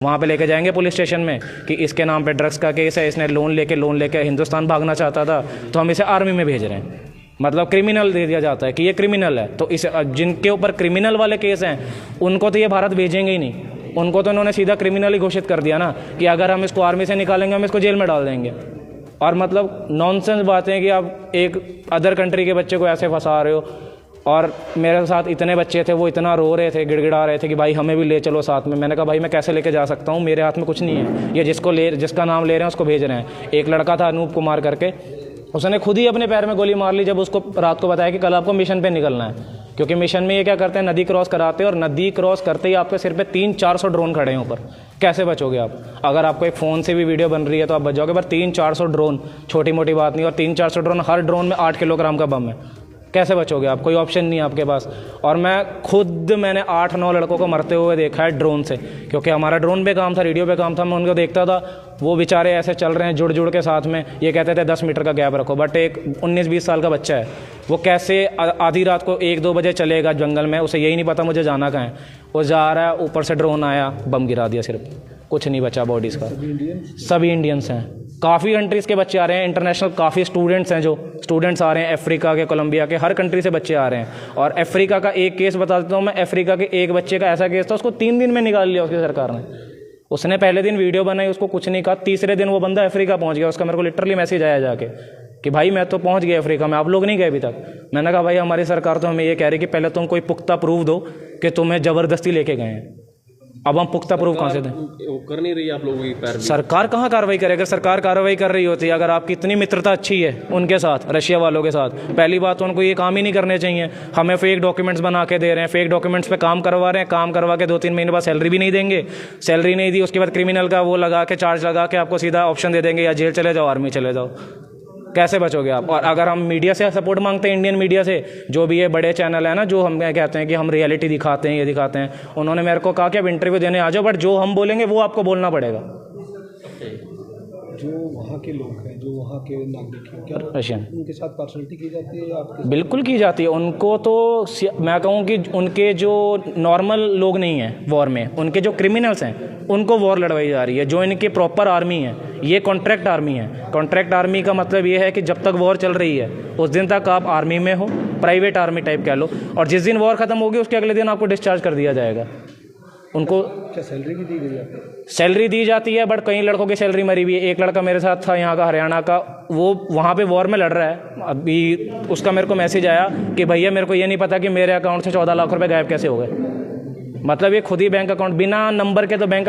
वहाँ पे लेके जाएंगे पुलिस स्टेशन में कि इसके नाम पे ड्रग्स का केस है, इसने लोन लेके हिंदुस्तान भागना चाहता था, तो हम इसे आर्मी में भेज रहे हैं। मतलब क्रिमिनल दे दिया जाता है कि ये क्रिमिनल है। तो इस जिनके ऊपर क्रिमिनल वाले केस हैं उनको तो ये भारत भेजेंगे ही नहीं, उनको तो इन्होंने सीधा क्रिमिनल ही घोषित कर दिया ना कि अगर हम इसको आर्मी से निकालेंगे हम इसको जेल में डाल देंगे। और मतलब नॉनसेंस बातें हैं कि आप एक अदर कंट्री के बच्चे को ऐसे फंसा रहे हो। और मेरे साथ इतने बच्चे थे, वो इतना रो रहे थे, गिड़गिड़ा रहे थे कि भाई हमें भी ले चलो साथ में। मैंने कहा भाई मैं कैसे लेके जा सकता हूँ, मेरे हाथ में कुछ नहीं है, ये जिसका नाम ले रहे हैं उसको भेज रहे हैं। एक लड़का था अनूप कुमार करके, उसने खुद ही अपने पैर में गोली मार ली जब उसको रात को बताया कि कल आपको मिशन पे निकलना है। क्योंकि मिशन में ये क्या करते हैं, नदी क्रॉस कराते हैं, और नदी क्रॉस करते ही आपके सिर पे 300-400 ड्रोन खड़े हैं ऊपर। कैसे बचोगे आप? अगर आपको एक फ़ोन से भी वीडियो बन रही है तो आप बच जाओगे, पर 300-400 ड्रोन छोटी मोटी बात नहीं। और 300-400 ड्रोन, हर ड्रोन में 8 किलोग्राम का बम है। कैसे बचोगे आप? कोई ऑप्शन नहीं है आपके पास। और मैंने 8-9 लड़कों को मरते हुए देखा है ड्रोन से, क्योंकि हमारा ड्रोन पे काम था, रेडियो पे काम था, मैं उनको देखता था। वो बेचारे ऐसे चल रहे हैं जुड़ के साथ में, ये कहते थे 10 मीटर का गैप रखो, बट एक 19-20 साल का बच्चा है, वो कैसे आधी रात को 1-2 बजे चलेगा जंगल में, उसे यही नहीं पता मुझे जाना कहाँ है। वो जा रहा है, ऊपर से ड्रोन आया, बम गिरा दिया, सिर्फ कुछ नहीं बचा बॉडीज़ का। सभी इंडियंस हैं, काफ़ी कंट्रीज़ के बच्चे आ रहे हैं, इंटरनेशनल काफ़ी स्टूडेंट्स हैं, जो स्टूडेंट्स आ रहे हैं अफ्रीका के, कोलंबिया के, हर कंट्री से बच्चे आ रहे हैं। और अफ्रीका का एक केस बता देता हूँ मैं। अफ्रीका के एक बच्चे का ऐसा केस था, उसको 3 दिन में निकाल लिया उसकी सरकार ने। उसने पहले दिन वीडियो बनाई, उसको कुछ नहीं कहा, तीसरे दिन वो बंदा अफ्रीका पहुँच गया। उसका मेरे को लिटरली मैसेज आया जाके कि भाई मैं तो पहुँच गया अफ्रीका में, आप लोग नहीं गए अभी तक। मैंने कहा भाई हमारी सरकार तो हमें ये कह रही कि पहले तुम कोई पुख्ता प्रूफ दो कि तुम्हें ज़बरदस्ती लेके गए हैं। अब हम पुख्ता प्रूफ कहाँ से दें? वो कर नहीं रही आप लोगों की पैरवी। सरकार कहाँ कार्रवाई करेगा? सरकार कार्रवाई कर रही होती है अगर आपकी इतनी मित्रता अच्छी है उनके साथ, रशिया वालों के साथ। पहली बात तो उनको ये काम ही नहीं करने चाहिए। हमें फेक डॉक्यूमेंट्स बना के दे रहे हैं, फेक डॉक्यूमेंट्स पे काम करवा रहे हैं, काम करवा के 2-3 महीने बाद सैलरी भी नहीं देंगे। सैलरी नहीं दी, उसके बाद क्रिमिनल का वो लगा के, चार्ज लगा के आपको सीधा ऑप्शन दे देंगे, या जेल चले जाओ, आर्मी चले जाओ। कैसे बचोगे आप? और अगर हम मीडिया से सपोर्ट मांगते हैं, इंडियन मीडिया से, जो भी ये बड़े चैनल है ना, जो हम कहते हैं कि हम रियलिटी दिखाते हैं, ये दिखाते हैं, उन्होंने मेरे को कहा कि आप इंटरव्यू देने आ जाओ, बट जो हम बोलेंगे वो आपको बोलना पड़ेगा। जो वहाँ के लोग हैं, जो वहाँ के नागरिक हैं, क्या रशियन, उनके साथ पार्शलिटी की जाती है आपके? बिल्कुल की जाती है। उनको तो मैं कहूँ कि उनके जो नॉर्मल लोग नहीं हैं वॉर में, उनके जो क्रिमिनल्स हैं उनको वॉर लड़वाई जा रही है। जो इनके प्रॉपर आर्मी है, ये कॉन्ट्रैक्ट आर्मी है। कॉन्ट्रैक्ट आर्मी का मतलब ये है कि जब तक वॉर चल रही है उस दिन तक आप आर्मी में हो, प्राइवेट आर्मी टाइप कह लो, और जिस दिन वॉर ख़त्म होगी उसके अगले दिन आपको डिस्चार्ज कर दिया जाएगा। उनको क्या सैलरी भी दी गई है? सैलरी दी जाती है, बट कई लड़कों की सैलरी मरी हुई है। एक लड़का मेरे साथ था यहाँ का, हरियाणा का, वो वहाँ पे वॉर में लड़ रहा है। अभी उसका मेरे को मैसेज आया कि भैया मेरे को ये नहीं पता कि मेरे अकाउंट से 14 लाख रुपए गायब कैसे हो गए। मतलब ये खुद ही बैंक अकाउंट, बिना नंबर के तो बैंक